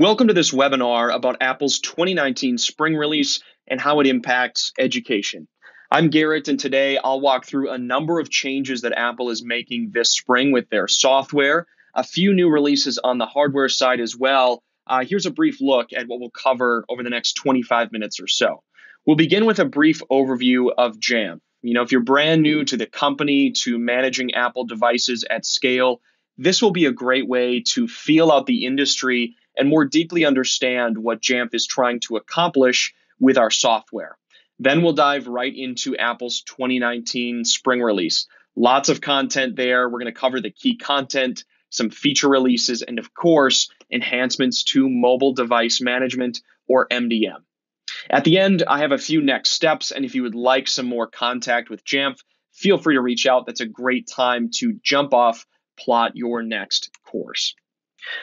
Welcome to this webinar about Apple's 2019 spring release and how it impacts education. I'm Garrett, and today I'll walk through a number of changes that Apple is making this spring with their software, a few new releases on the hardware side as well. Here's a brief look at what we'll cover over the next 25 minutes or so. We'll begin with a brief overview of Jamf. If you're brand new to the company, to managing Apple devices at scale, this will be a great way to feel out the industry and more deeply understand what Jamf is trying to accomplish with our software. Then we'll dive right into Apple's 2019 spring release. Lots of content there. We're going to cover the key content, some feature releases, and of course, enhancements to mobile device management, or MDM. At the end, I have a few next steps, and if you would like some more contact with Jamf, feel free to reach out. That's a great time to jump off, plot your next course.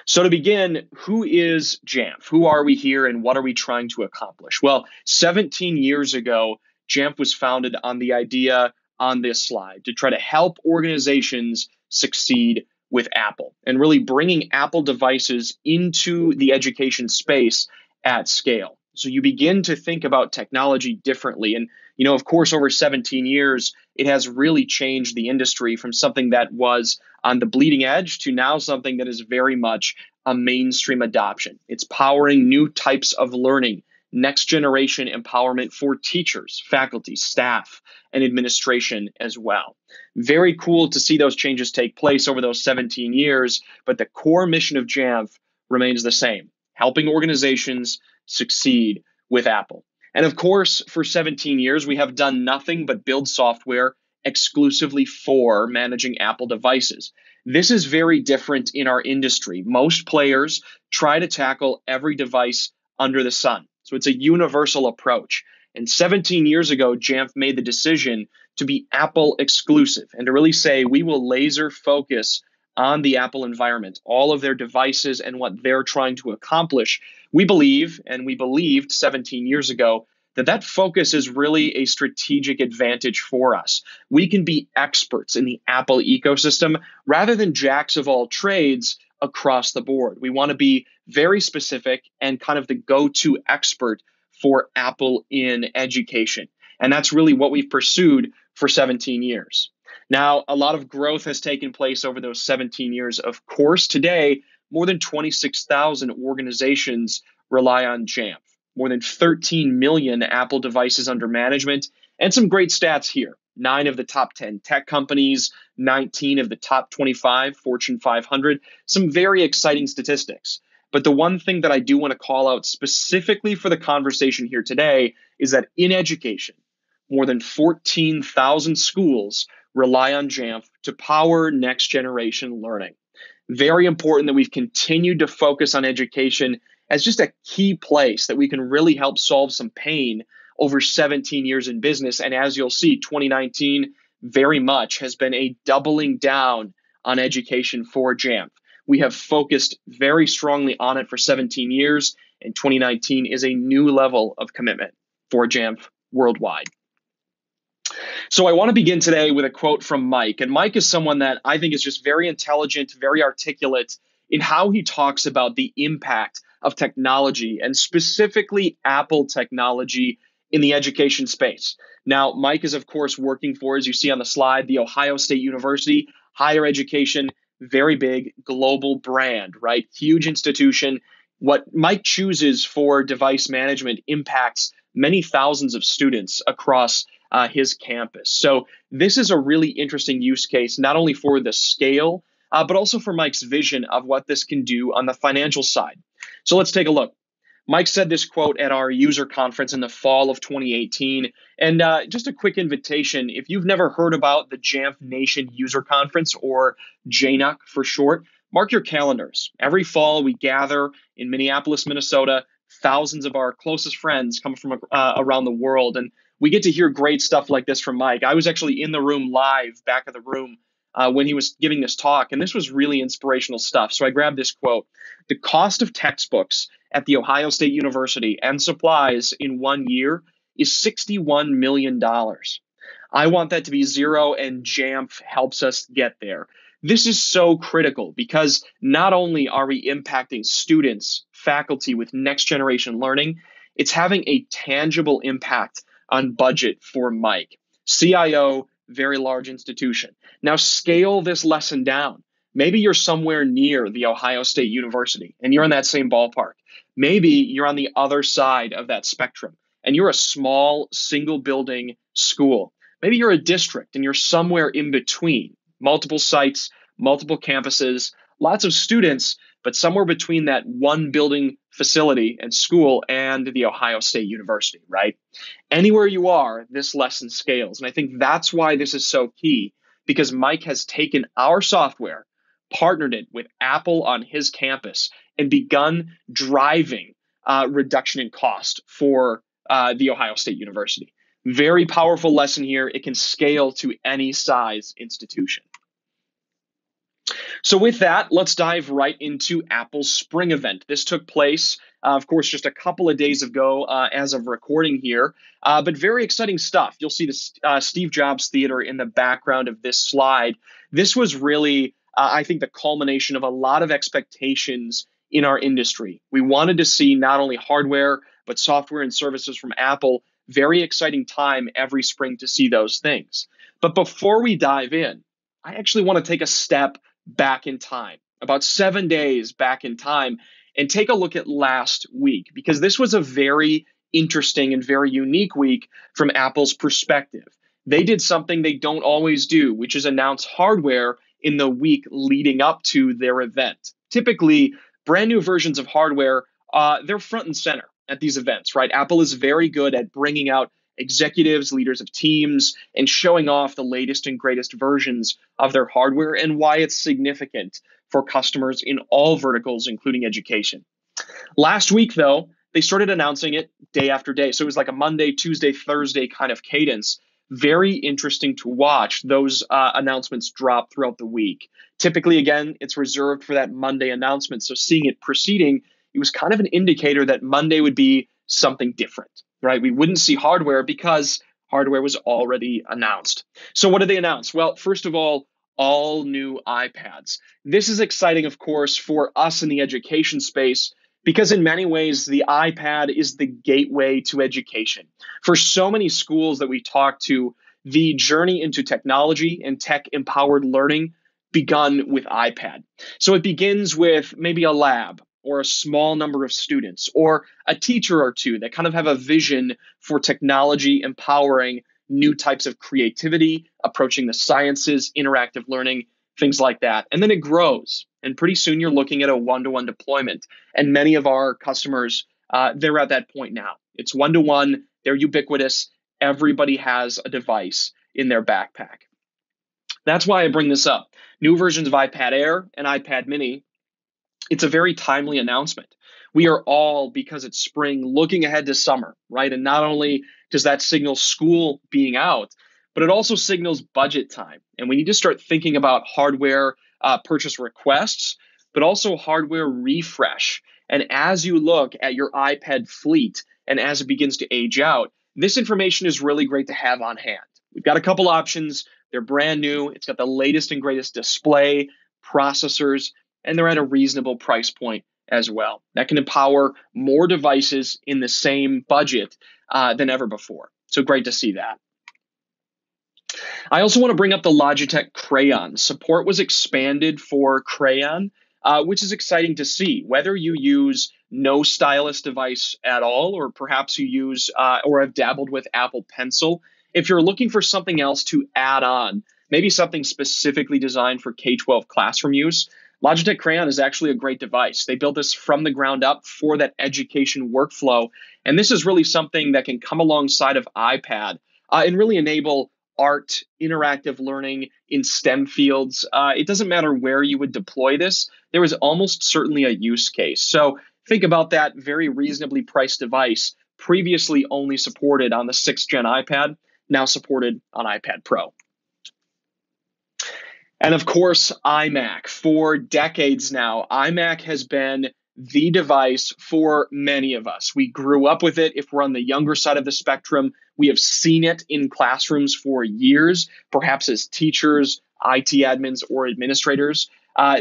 So to begin, who is Jamf? Who are we here and what are we trying to accomplish? Well, 17 years ago, Jamf was founded on the idea on this slide to try to help organizations succeed with Apple and really bringing Apple devices into the education space at scale. So you begin to think about technology differently. And, of course, over 17 years, it has really changed the industry from something that was on the bleeding edge to now something that is very much a mainstream adoption. It's powering new types of learning, next generation empowerment for teachers, faculty, staff, and administration as well. Very cool to see those changes take place over those 17 years, but the core mission of Jamf remains the same, helping organizations succeed with Apple. And of course, for 17 years, we have done nothing but build software exclusively for managing Apple devices. This is very different in our industry. Most players try to tackle every device under the sun. So it's a universal approach. And 17 years ago, Jamf made the decision to be Apple exclusive and to really say we will laser focus on the Apple environment, all of their devices and what they're trying to accomplish. We believe, and we believed 17 years ago, that focus is really a strategic advantage for us. We can be experts in the Apple ecosystem rather than jacks of all trades across the board. We want to be very specific and kind of the go-to expert for Apple in education. And that's really what we've pursued for 17 years. Now, a lot of growth has taken place over those 17 years. Of course, today, more than 26,000 organizations rely on Jamf. More than 13 million Apple devices under management, and some great stats here. 9 of the top 10 tech companies, 19 of the top 25 Fortune 500, some very exciting statistics. But the one thing that I do want to call out specifically for the conversation here today is that in education, more than 14,000 schools rely on Jamf to power next generation learning. Very important that we've continued to focus on education as just a key place that we can really help solve some pain over 17 years in business. And as you'll see, 2019 very much has been a doubling down on education for Jamf. We have focused very strongly on it for 17 years, and 2019 is a new level of commitment for Jamf worldwide. So I want to begin today with a quote from Mike. And Mike is someone that I think is just very intelligent, very articulate in how he talks about the impact of technology and specifically Apple technology in the education space. Now, Mike is, of course, working for, as you see on the slide, the Ohio State University, higher education, very big global brand, right? Huge institution. What Mike chooses for device management impacts many thousands of students across his campus. So this is a really interesting use case, not only for the scale, but also for Mike's vision of what this can do on the financial side. So let's take a look. Mike said this quote at our user conference in the fall of 2018. And just a quick invitation, if you've never heard about the Jamf Nation User Conference, or JNUC for short, mark your calendars. Every fall, we gather in Minneapolis, Minnesota. Thousands of our closest friends come from around the world. And we get to hear great stuff like this from Mike. I was actually in the room live, back of the room, when he was giving this talk, and this was really inspirational stuff. So I grabbed this quote. The cost of textbooks at the Ohio State University and supplies in 1 year is $61 million. I want that to be zero, and Jamf helps us get there. This is so critical because not only are we impacting students, faculty with next generation learning, it's having a tangible impact on budget for Mike. CIO, very large institution. Now scale this lesson down. Maybe you're somewhere near the Ohio State University and you're in that same ballpark. Maybe you're on the other side of that spectrum and you're a small single building school. Maybe you're a district and you're somewhere in between, multiple sites, multiple campuses, lots of students, but somewhere between that one building facility and school and the Ohio State University, right? Anywhere you are, this lesson scales. And I think that's why this is so key, because Mike has taken our software, partnered it with Apple on his campus, and begun driving reduction in cost for the Ohio State University. Very powerful lesson here. It can scale to any size institution. So with that, let's dive right into Apple's spring event. This took place, of course, just a couple of days ago as of recording here, but very exciting stuff. You'll see the Steve Jobs Theater in the background of this slide. This was really, I think, the culmination of a lot of expectations in our industry. We wanted to see not only hardware, but software and services from Apple. Very exciting time every spring to see those things. But before we dive in, I actually want to take a step back in time, about 7 days back in time, and take a look at last week, because this was a very interesting and very unique week from Apple's perspective. They did something they don't always do, which is announce hardware in the week leading up to their event. Typically, brand new versions of hardware, they're front and center at these events, right? Apple is very good at bringing out executives, leaders of teams, and showing off the latest and greatest versions of their hardware and why it's significant for customers in all verticals, including education. Last week, though, they started announcing it day after day. So it was like a Monday, Tuesday, Thursday kind of cadence. Very interesting to watch those announcements drop throughout the week. Typically, again, it's reserved for that Monday announcement. So seeing it proceeding, it was kind of an indicator that Monday would be something different, right? We wouldn't see hardware because hardware was already announced. So what did they announce? Well, first of all new iPads. This is exciting, of course, for us in the education space, because in many ways, the iPad is the gateway to education. For so many schools that we talk to, the journey into technology and tech-empowered learning begun with iPad. So it begins with maybe a lab or a small number of students or a teacher or two that kind of have a vision for technology empowering new types of creativity, approaching the sciences, interactive learning, things like that. And then it grows. And pretty soon you're looking at a one-to-one deployment. And many of our customers, they're at that point now. It's one-to-one. They're ubiquitous. Everybody has a device in their backpack. That's why I bring this up. New versions of iPad Air and iPad Mini. It's a very timely announcement. We are all, because it's spring, looking ahead to summer, right? And not only does that signal school being out, but it also signals budget time. And we need to start thinking about hardware purchase requests, but also hardware refresh. And as you look at your iPad fleet and as it begins to age out, this information is really great to have on hand. We've got a couple options. They're brand new. It's got the latest and greatest display, processors, and they're at a reasonable price point as well. That can empower more devices in the same budget than ever before. So great to see that. I also want to bring up the Logitech Crayon. Support was expanded for Crayon, which is exciting to see. Whether you use no stylus device at all, or perhaps you use or have dabbled with Apple Pencil, if you're looking for something else to add on, maybe something specifically designed for K-12 classroom use, Logitech Crayon is actually a great device. They built this from the ground up for that education workflow. And this is really something that can come alongside of iPad and really enable art, interactive learning in STEM fields. It doesn't matter where you would deploy this. There is almost certainly a use case. So think about that very reasonably priced device, previously only supported on the 6th gen iPad, now supported on iPad Pro. And of course, iMac. For decades now, iMac has been the device for many of us. We grew up with it. If we're on the younger side of the spectrum, we have seen it in classrooms for years, perhaps as teachers, IT admins, or administrators.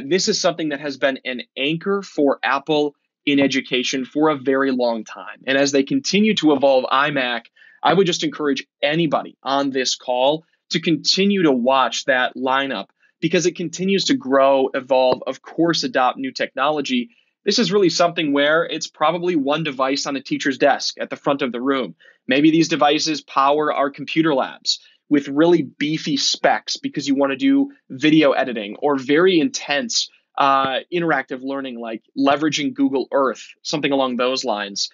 This is something that has been an anchor for Apple in education for a very long time. And as they continue to evolve iMac, I would just encourage anybody on this call to continue to watch that lineup because it continues to grow, evolve, of course, adopt new technology. This is really something where it's probably one device on a teacher's desk at the front of the room. Maybe these devices power our computer labs with really beefy specs because you want to do video editing or very intense interactive learning like leveraging Google Earth, something along those lines.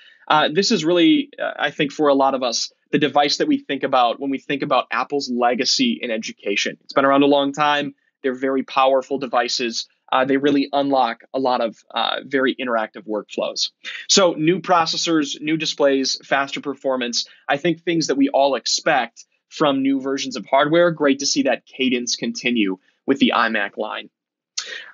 This is really, I think, for a lot of us, the device that we think about when we think about Apple's legacy in education. It's been around a long time. They're very powerful devices. They really unlock a lot of very interactive workflows. So new processors, new displays, faster performance, I think things that we all expect from new versions of hardware. Great to see that cadence continue with the iMac line.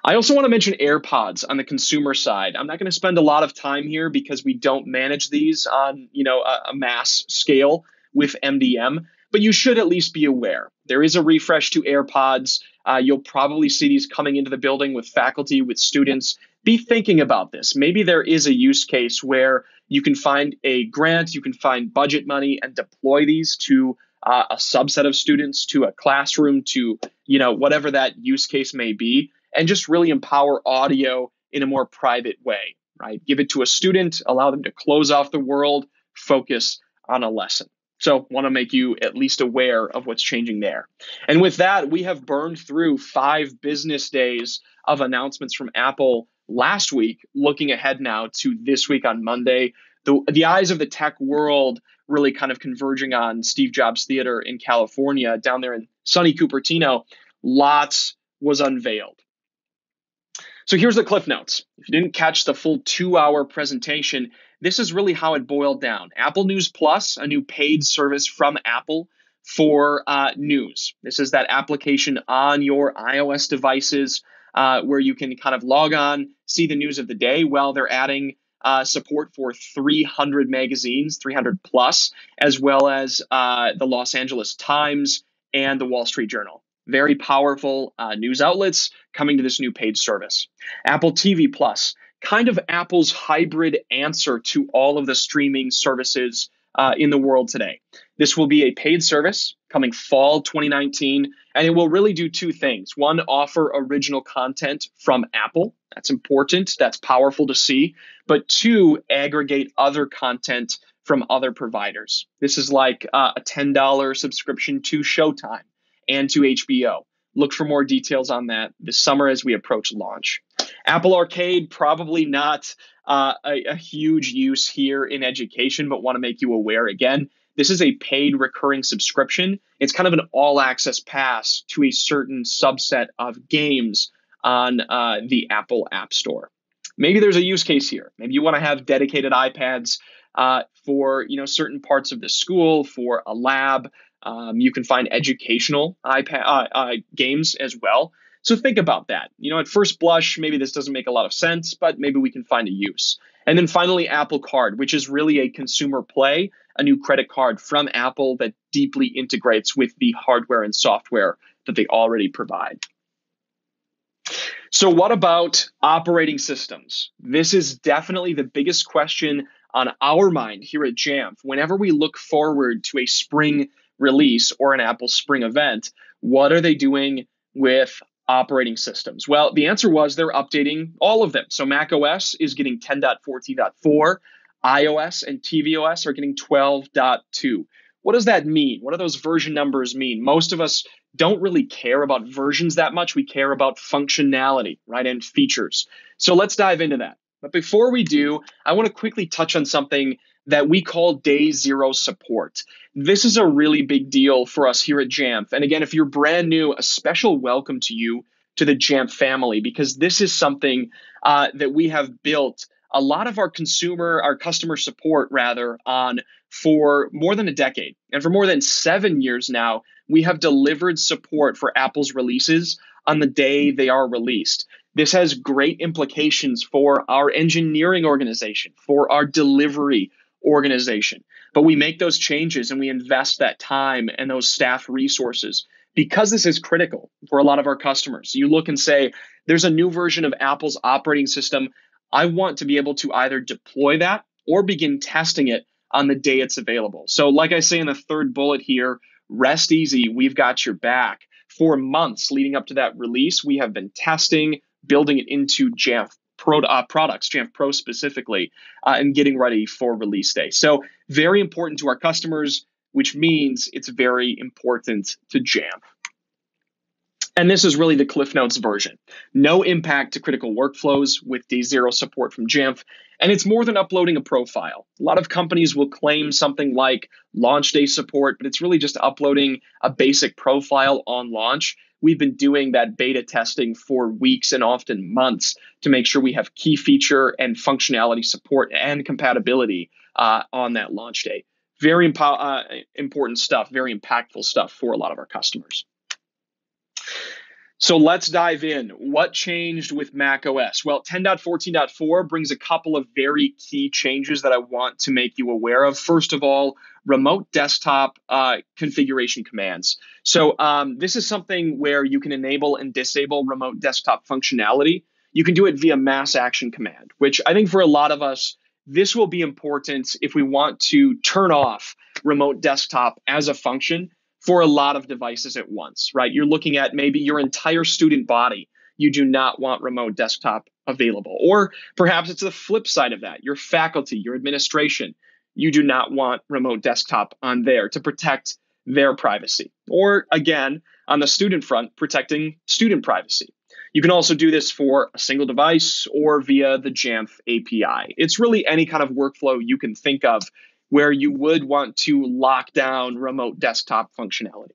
I also want to mention Airpods on the consumer side. I'm not going to spend a lot of time here because we don't manage these on a mass scale with MDM, but you should at least be aware. There is a refresh to Airpods. You'll probably see these coming into the building with faculty, with students. Be thinking about this. Maybe there is a use case where you can find a grant, you can find budget money and deploy these to a subset of students, to a classroom, to whatever that use case may be, and just really empower audio in a more private way, right? Give it to a student, allow them to close off the world, focus on a lesson. So want to make you at least aware of what's changing there. And with that, we have burned through 5 business days of announcements from Apple last week, looking ahead now to this week on Monday. The eyes of the tech world really kind of converging on Steve Jobs Theater in California, down there in sunny Cupertino. Lots was unveiled. So here's the Cliff Notes. If you didn't catch the full 2-hour presentation, this is really how it boiled down. Apple News Plus, a new paid service from Apple for news. This is that application on your iOS devices where you can kind of log on, see the news of the day. Well, they're adding support for 300 magazines, 300 plus, as well as the Los Angeles Times and the Wall Street Journal. Very powerful news outlets coming to this new paid service. Apple TV Plus, kind of Apple's hybrid answer to all of the streaming services in the world today. This will be a paid service coming fall 2019, and it will really do 2 things. One, offer original content from Apple. That's important. That's powerful to see. But 2, aggregate other content from other providers. This is like a $10 subscription to Showtime and to HBO. Look for more details on that this summer as we approach launch. Apple Arcade, probably not a huge use here in education, but want to make you aware again. This is a paid recurring subscription. It's kind of an all-access pass to a certain subset of games on the Apple App Store. Maybe there's a use case here. Maybe you want to have dedicated iPads for certain parts of the school, for a lab. You can find educational iPad games as well. So think about that. At first blush, maybe this doesn't make a lot of sense, but maybe we can find a use. And then finally, Apple Card, which is really a consumer play, a new credit card from Apple that deeply integrates with the hardware and software that they already provide. So what about operating systems? This is definitely the biggest question on our mind here at Jamf. Whenever we look forward to a spring release or an Apple Spring event, what are they doing with operating systems? Well, the answer was they're updating all of them. So Mac OS is getting 10.14.4, iOS and tvOS are getting 12.2. What does that mean? What do those version numbers mean? Most of us don't really care about versions that much. We care about functionality, right, and features. So let's dive into that. But before we do, I want to quickly touch on something that we call Day Zero support. This is a really big deal for us here at Jamf. And again, if you're brand new, a special welcome to you to the Jamf family, because this is something that we have built a lot of our customer support on for more than a decade. And for more than 7 years now, we have delivered support for Apple's releases on the day they are released. This has great implications for our engineering organization, for our delivery organization. But we make those changes and we invest that time and those staff resources because this is critical for a lot of our customers. You look and say, there's a new version of Apple's operating system. I want to be able to either deploy that or begin testing it on the day it's available. So like I say in the third bullet here, rest easy, we've got your back. For months leading up to that release, we have been testing, building it into Jamf products, Jamf Pro specifically, and getting ready for release day. So very important to our customers, which means it's very important to Jamf. And this is really the Cliff Notes version. No impact to critical workflows with day zero support from Jamf. And it's more than uploading a profile. A lot of companies will claim something like launch day support, but it's really just uploading a basic profile on launch. We've been doing that beta testing for weeks and often months to make sure we have key feature and functionality support and compatibility on that launch day. Very important stuff, very impactful stuff for a lot of our customers. So let's dive in. What changed with Mac OS? Well, 10.14.4 brings a couple of very key changes that I want to make you aware of. First of all, remote desktop configuration commands. So this is something where you can enable and disable remote desktop functionality. You can do it via mass action command, which I think for a lot of us, this will be important if we want to turn off remote desktop as a function for a lot of devices at once, right? You're looking at maybe your entire student body. You do not want remote desktop available. Or perhaps it's the flip side of that. Your faculty, your administration, you do not want remote desktop on there to protect their privacy. Or again, on the student front, protecting student privacy. You can also do this for a single device or via the Jamf API. It's really any kind of workflow you can think of where you would want to lock down remote desktop functionality.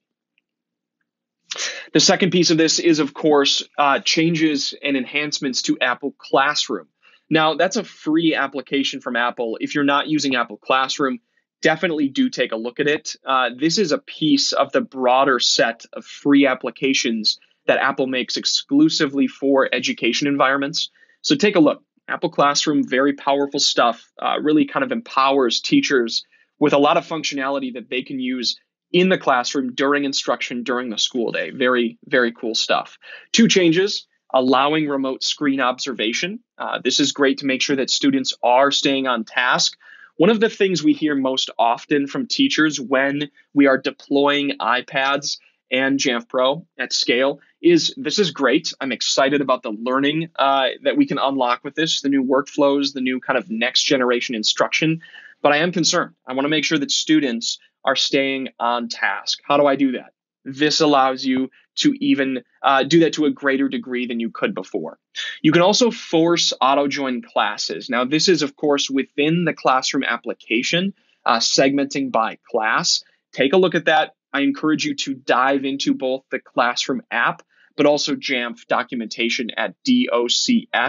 The second piece of this is, of course, changes and enhancements to Apple Classroom. Now, that's a free application from Apple. If you're not using Apple Classroom, definitely do take a look at it. This is a piece of the broader set of free applications that Apple makes exclusively for education environments. So take a look. Apple Classroom, very powerful stuff, really kind of empowers teachers with a lot of functionality that they can use in the classroom during instruction during the school day. Very, very cool stuff. Two changes, allowing remote screen observation. This is great to make sure that students are staying on task. One of the things we hear most often from teachers when we are deploying iPads and Jamf Pro at scale is this is great. I'm excited about the learning that we can unlock with this, the new workflows, the new kind of next generation instruction. But I am concerned. I want to make sure that students are staying on task. How do I do that? This allows you to even do that to a greater degree than you could before. You can also force auto-join classes. Now, this is, of course, within the Classroom application, segmenting by class. Take a look at that. I encourage you to dive into both the Classroom app, but also Jamf documentation at docs.jamf.com.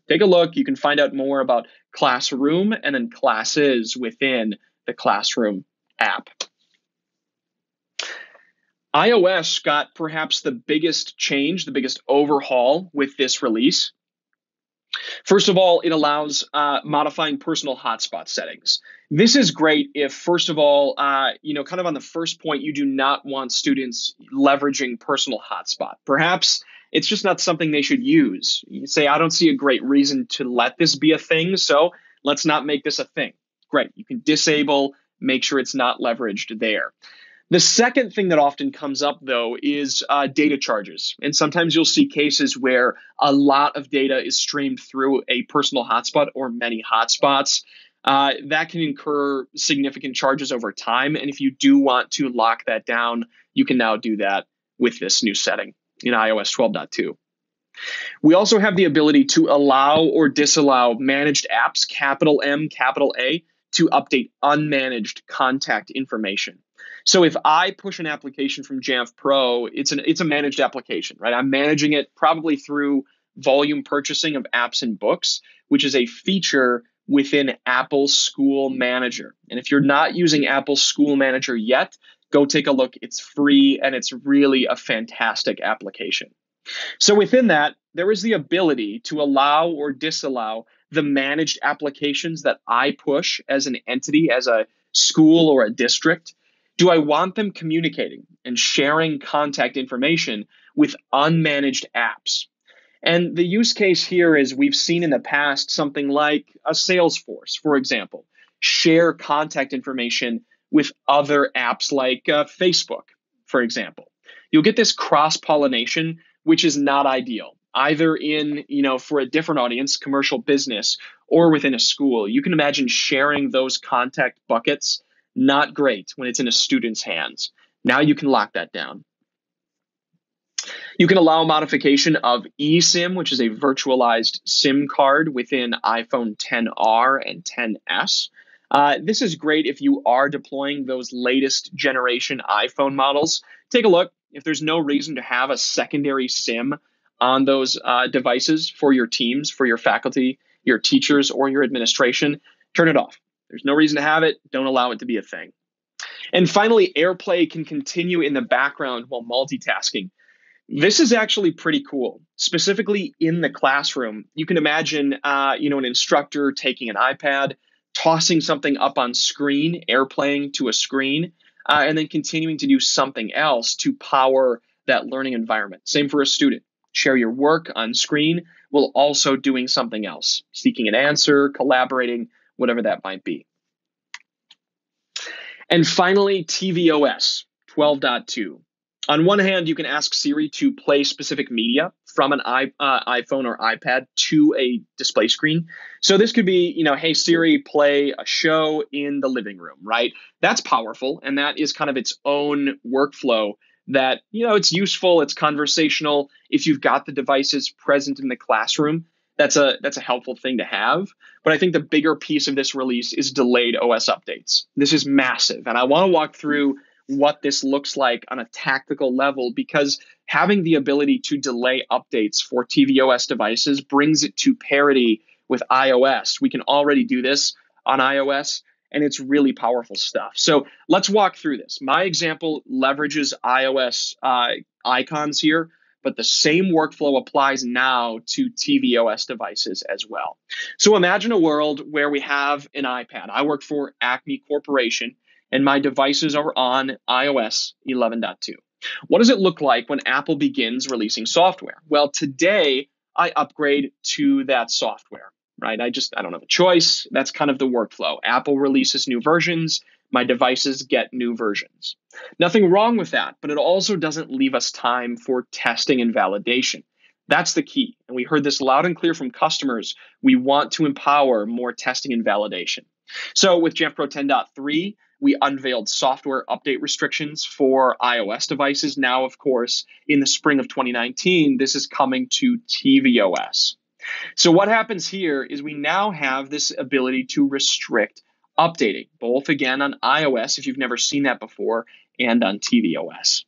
Take a look. You can find out more about Classroom and then classes within the Classroom app. iOS got perhaps the biggest change, the biggest overhaul with this release. First of all, it allows modifying personal hotspot settings. This is great if, first of all, kind of on the first point, you do not want students leveraging personal hotspot. Perhaps it's just not something they should use. You say, I don't see a great reason to let this be a thing, so let's not make this a thing. Great. You can disable, make sure it's not leveraged there. The second thing that often comes up, though, is data charges. And sometimes you'll see cases where a lot of data is streamed through a personal hotspot or many hotspots. That can incur significant charges over time. And if you do want to lock that down, you can now do that with this new setting in iOS 12.2. We also have the ability to allow or disallow managed apps, capital M, capital A, to update unmanaged contact information. So if I push an application from Jamf Pro, it's a managed application, right? I'm managing it probably through volume purchasing of apps and books, which is a feature within Apple School Manager. And if you're not using Apple School Manager yet, go take a look. It's free and it's really a fantastic application. So within that, there is the ability to allow or disallow the managed applications that I push as an entity, as a school or a district. Do I want them communicating and sharing contact information with unmanaged apps? And the use case here is we've seen in the past something like a Salesforce, for example, share contact information with other apps like Facebook, for example. You'll get this cross-pollination, which is not ideal, either in, for a different audience, commercial business, or within a school. You can imagine sharing those contact buckets, not great when it's in a student's hands. Now you can lock that down. You can allow modification of eSIM, which is a virtualized SIM card within iPhone XR and XS. This is great if you are deploying those latest generation iPhone models. Take a look. If there's no reason to have a secondary SIM on those devices for your teams, for your faculty, your teachers, or your administration, turn it off. There's no reason to have it. Don't allow it to be a thing. And finally, AirPlay can continue in the background while multitasking. This is actually pretty cool, specifically in the classroom. You can imagine, an instructor taking an iPad, tossing something up on screen, AirPlaying to a screen, and then continuing to do something else to power that learning environment. Same for a student. Share your work on screen while also doing something else, seeking an answer, collaborating, whatever that might be. And finally, tvOS 12.2. On one hand, you can ask Siri to play specific media from an iPhone or iPad to a display screen. So this could be, hey, Siri, play a show in the living room, right? That's powerful. And that is kind of its own workflow that, it's useful. It's conversational. If you've got the devices present in the classroom, that's a helpful thing to have. But I think the bigger piece of this release is delayed OS updates. This is massive. And I want to walk through what this looks like on a tactical level, because having the ability to delay updates for tvOS devices brings it to parity with iOS. We can already do this on iOS, and it's really powerful stuff. So let's walk through this. My example leverages iOS icons here, but the same workflow applies now to tvOS devices as well. So imagine a world where we have an iPad. I work for Acme Corporation, and my devices are on iOS 11.2. What does it look like when Apple begins releasing software? Well, today I upgrade to that software, right? I don't have a choice. That's kind of the workflow. Apple releases new versions. My devices get new versions. Nothing wrong with that, but it also doesn't leave us time for testing and validation. That's the key. And we heard this loud and clear from customers. We want to empower more testing and validation. So with Jamf Pro 10.3, we unveiled software update restrictions for iOS devices. Now, of course, in the spring of 2019, this is coming to tvOS. So what happens here is we now have this ability to restrict updating, both again on iOS, if you've never seen that before, and on tvOS.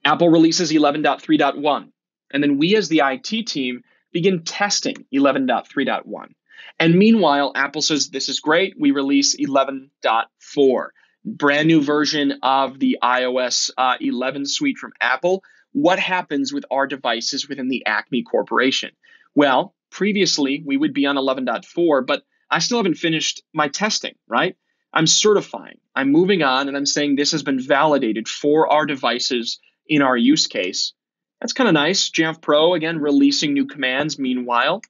Apple releases 11.3.1, and then we as the IT team begin testing 11.3.1. And meanwhile, Apple says, this is great. We release 11.4, brand new version of the iOS 11 suite from Apple. What happens with our devices within the Acme Corporation? Well, previously, we would be on 11.4, but I still haven't finished my testing, right? I'm certifying. I'm moving on, and I'm saying this has been validated for our devices in our use case. That's kind of nice. Jamf Pro, again, releasing new commands meanwhile.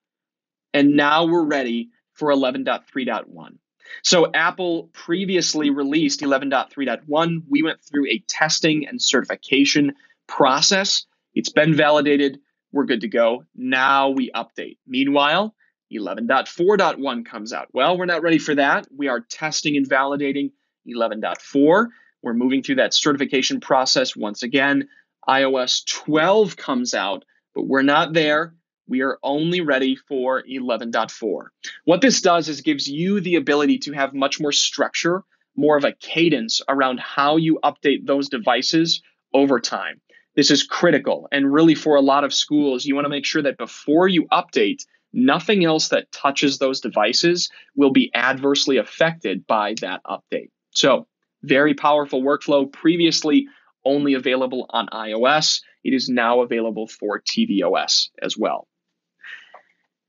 And now we're ready for 11.3.1. So Apple previously released 11.3.1. We went through a testing and certification process. It's been validated. We're good to go. Now we update. Meanwhile, 11.4.1 comes out. Well, we're not ready for that. We are testing and validating 11.4. We're moving through that certification process once again. iOS 12 comes out, but we're not there. We are only ready for 11.4. What this does is gives you the ability to have much more structure, more of a cadence around how you update those devices over time. This is critical. And really for a lot of schools, you want to make sure that before you update, nothing else that touches those devices will be adversely affected by that update. So very powerful workflow. Previously only available on iOS. It is now available for tvOS as well.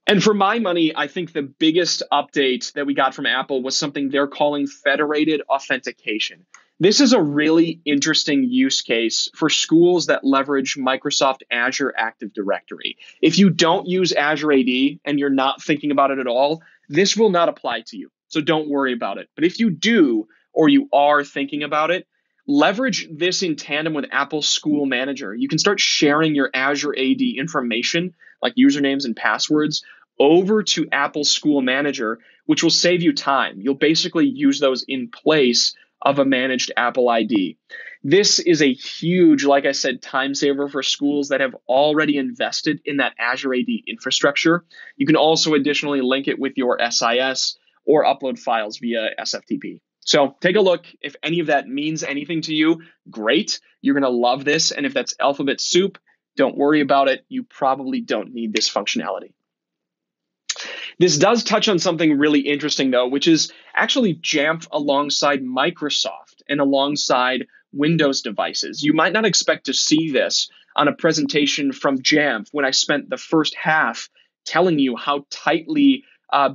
And for my money, I think the biggest update that we got from Apple was something they're calling Federated Authentication. This is a really interesting use case for schools that leverage Microsoft Azure Active Directory. If you don't use Azure AD and you're not thinking about it at all, this will not apply to you. So don't worry about it. But if you do, or you are thinking about it, leverage this in tandem with Apple School Manager. You can start sharing your Azure AD information, like usernames and passwords, over to Apple School Manager, which will save you time. You'll basically use those in place of a managed Apple ID. This is a huge, like I said, time saver for schools that have already invested in that Azure AD infrastructure. You can also additionally link it with your SIS or upload files via SFTP. So take a look. If any of that means anything to you, great. You're going to love this. And if that's alphabet soup, don't worry about it. You probably don't need this functionality. This does touch on something really interesting, though, which is actually Jamf alongside Microsoft and alongside Windows devices. You might not expect to see this on a presentation from Jamf when I spent the first half telling you how tightly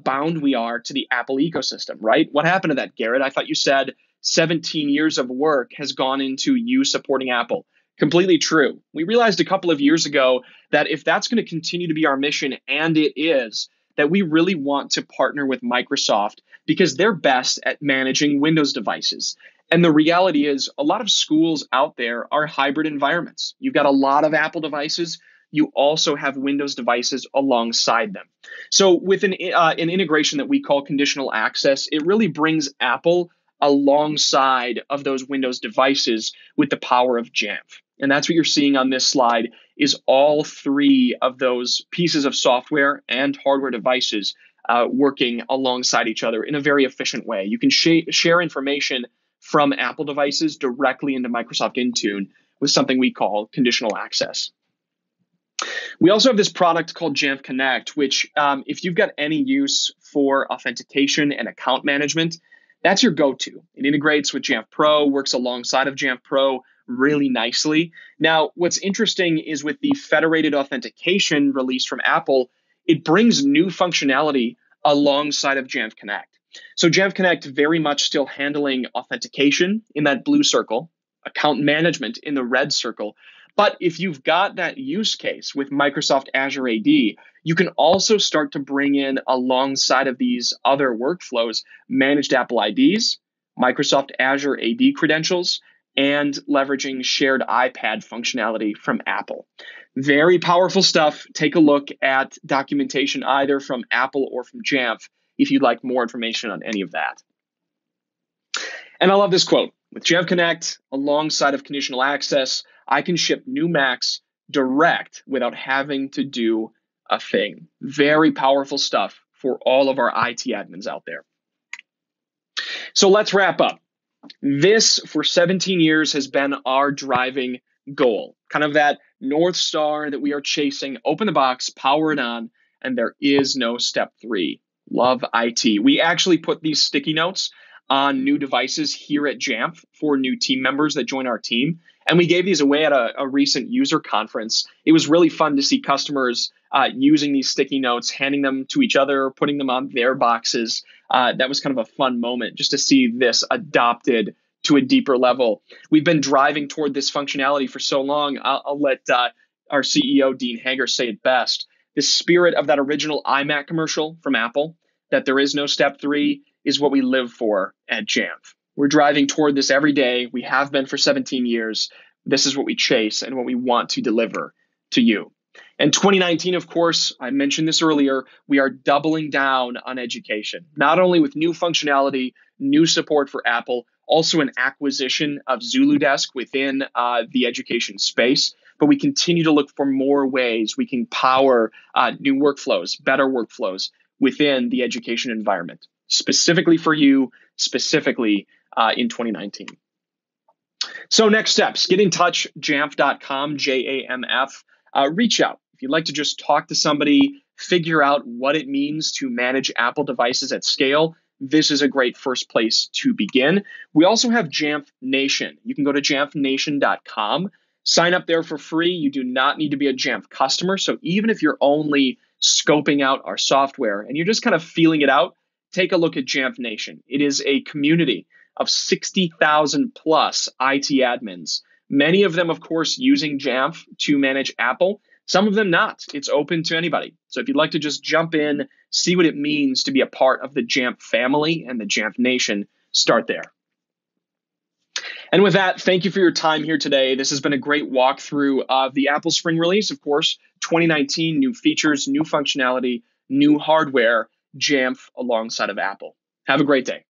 bound we are to the Apple ecosystem, right? What happened to that, Garrett? I thought you said 17 years of work has gone into you supporting Apple. Completely true. We realized a couple of years ago that if that's going to continue to be our mission, and it is, that we really want to partner with Microsoft because they're best at managing Windows devices. And the reality is a lot of schools out there are hybrid environments. You've got a lot of Apple devices. You also have Windows devices alongside them. So with an integration that we call conditional access, it really brings Apple alongside of those Windows devices with the power of Jamf. And that's what you're seeing on this slide is all three of those pieces of software and hardware devices working alongside each other in a very efficient way. You can share information from Apple devices directly into Microsoft Intune with something we call conditional access. We also have this product called Jamf Connect, which if you've got any use for authentication and account management, that's your go-to. It integrates with Jamf Pro, works alongside of Jamf Pro really nicely. Now, what's interesting is with the Federated Authentication release from Apple, it brings new functionality alongside of Jamf Connect. So Jamf Connect very much still handling authentication in that blue circle, account management in the red circle. But if you've got that use case with Microsoft Azure AD, you can also start to bring in alongside of these other workflows, managed Apple IDs, Microsoft Azure AD credentials, and leveraging shared iPad functionality from Apple. Very powerful stuff. Take a look at documentation either from Apple or from Jamf if you'd like more information on any of that. And I love this quote. With Jamf Connect, alongside of conditional access, I can ship new Macs direct without having to do a thing. Very powerful stuff for all of our IT admins out there. So let's wrap up. This, for 17 years, has been our driving goal, kind of that North Star that we are chasing. Open the box, power it on, and there is no step 3. Love IT. We actually put these sticky notes on new devices here at Jamf for new team members that join our team. And we gave these away at a recent user conference. It was really fun to see customers using these sticky notes, handing them to each other, putting them on their boxes. That was kind of a fun moment just to see this adopted to a deeper level. We've been driving toward this functionality for so long. I'll let our CEO, Dean Hager, say it best. The spirit of that original iMac commercial from Apple, that there is no step 3, is what we live for at Jamf. We're driving toward this every day. We have been for 17 years. This is what we chase and what we want to deliver to you. And 2019, of course, I mentioned this earlier, we are doubling down on education, not only with new functionality, new support for Apple, also an acquisition of ZuluDesk within the education space, but we continue to look for more ways we can power new workflows, better workflows within the education environment, specifically for you, specifically in 2019. So next steps, get in touch, jamf.com, Jamf. Reach out. If you'd like to just talk to somebody, figure out what it means to manage Apple devices at scale, this is a great first place to begin. We also have Jamf Nation. You can go to jamfnation.com, sign up there for free. You do not need to be a Jamf customer. So even if you're only scoping out our software and you're just kind of feeling it out, take a look at Jamf Nation. It is a community of 60,000 plus IT admins. Many of them, of course, using Jamf to manage Apple. Some of them not. It's open to anybody. So if you'd like to just jump in, see what it means to be a part of the Jamf family and the Jamf Nation, start there. And with that, thank you for your time here today. This has been a great walkthrough of the Apple Spring release. Of course, 2019, new features, new functionality, new hardware, Jamf alongside of Apple. Have a great day.